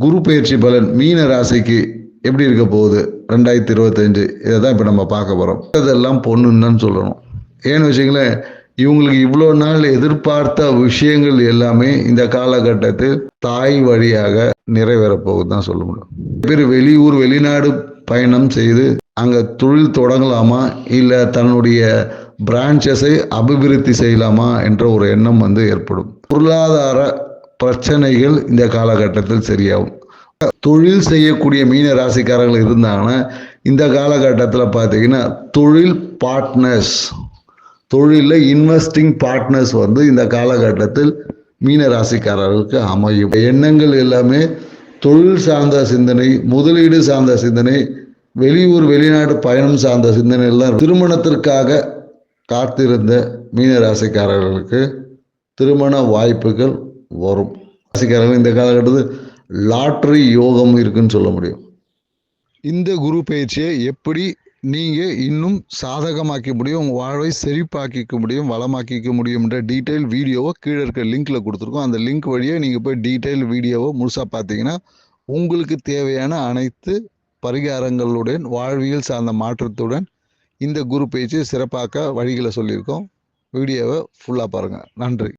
குரு பயிற்சி பலன் மீன ராசிக்கு எப்படி இருக்க போகுது 2025, இதை தான் இப்போ நம்ம பார்க்க போகிறோம். இதெல்லாம் பொண்ணுன்னு தான் சொல்லணும். ஏன்னு வச்சுங்களேன், இவங்களுக்கு இவ்வளோ நாள் எதிர்பார்த்த விஷயங்கள் எல்லாமே இந்த காலகட்டத்தில் தாய் வழியாக நிறைவேறப் போகுது தான் சொல்ல முடியும். பேர் வெளியூர் வெளிநாடு பயணம் செய்து அங்கே தொழில் தொடங்கலாமா இல்லை தன்னுடைய பிரான்ச்சஸை அபிவிருத்தி செய்யலாமா என்ற ஒரு எண்ணம் ஏற்படும். பொருளாதார பிரச்சனைகள் இந்த காலகட்டத்தில் சரியாகும். தொழில் செய்யக்கூடிய மீன ராசிக்காரர்கள் இருந்தாங்கன்னா இந்த காலகட்டத்தில் பார்த்தீங்கன்னா தொழில் பார்ட்னர்ஸ், தொழிலில் இன்வெஸ்டிங் பார்ட்னர்ஸ் இந்த காலகட்டத்தில் மீன ராசிக்காரர்களுக்கு அமையும். எண்ணங்கள் எல்லாமே தொழில் சார்ந்த சிந்தனை, முதலீடு சார்ந்த சிந்தனை, வெளியூர் வெளிநாடு பயணம் சார்ந்த சிந்தனை எல்லாம். திருமணத்திற்காக காத்திருந்த மீன ராசிக்காரர்களுக்கு திருமண வாய்ப்புகள் வரும். ராசிக்காரர்கள் இந்த காலகட்டத்தில் லாட்டரி யோகம் இருக்குன்னு சொல்ல முடியும். இந்த குரு பயிற்சியை எப்படி நீங்கள் இன்னும் சாதகமாக்க முடியும், உங்கள் வாழ்வை செழிப்பாக்கிக்க முடியும், வளமாக்கிக்க முடியும்ன்ற டீட்டெயில் வீடியோவை கீழே இருக்க லிங்க்கில் கொடுத்துருக்கோம். அந்த லிங்க் வழியாக நீங்கள் போய் டீட்டெயில் வீடியோவை முழுசாக பார்த்தீங்கன்னா உங்களுக்கு தேவையான அனைத்து பரிகாரங்களுடன் வாழ்வியல் சார்ந்த மாற்றத்துடன் இந்த குரு பயிற்சியை சிறப்பாக்க வழிகளை சொல்லியிருக்கோம். வீடியோவை ஃபுல்லாக பாருங்கள். நன்றி.